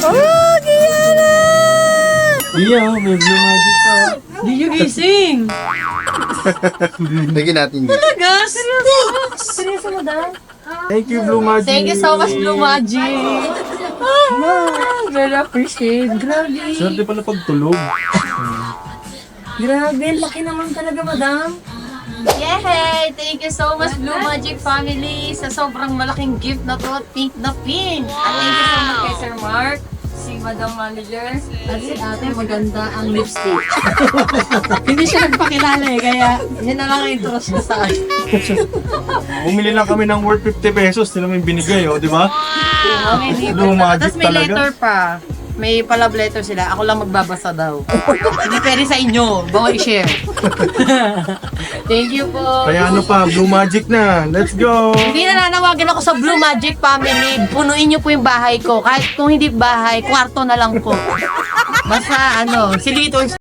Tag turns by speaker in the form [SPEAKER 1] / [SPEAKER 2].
[SPEAKER 1] Oh, Kiana!
[SPEAKER 2] Iya, may blue magic pa.
[SPEAKER 1] Di you gising.
[SPEAKER 3] Lagyan natin dito.
[SPEAKER 1] Talaga? Seryoso? Seryoso mo daw?
[SPEAKER 2] Thank you, Blue Magic.
[SPEAKER 1] Thank you so much, Blue Magic. Very appreciate. Grabe.
[SPEAKER 2] Swerte pala pagtulog.
[SPEAKER 1] Grabe, laki naman talaga, madam. Yay! Thank you so much, Blue Magic family, sa sobrang malaking gift na to, pink na pink. At thank you so much kay Sir Mark, si Madam Manager, at si ate, maganda ang lipstick. Hindi siya nagpakilala eh, kaya yun na lang ang intro siya sa akin.
[SPEAKER 2] Bumili lang kami ng worth 50 pesos. Sila may binigay, oh, di ba? Blue Magic
[SPEAKER 1] Tapos may
[SPEAKER 2] talaga.
[SPEAKER 1] letter pa. May pa-love letter sila. Ako lang magbabasa daw. Hindi pwede sa inyo. Baka i-share. Thank you po.
[SPEAKER 2] Kaya ano pa, Blue Magic na. Let's go!
[SPEAKER 1] Hindi na nanawagan ako sa Blue Magic family. Punuin niyo po yung bahay ko. Kahit kung hindi bahay, kwarto na lang po. Basta si Lito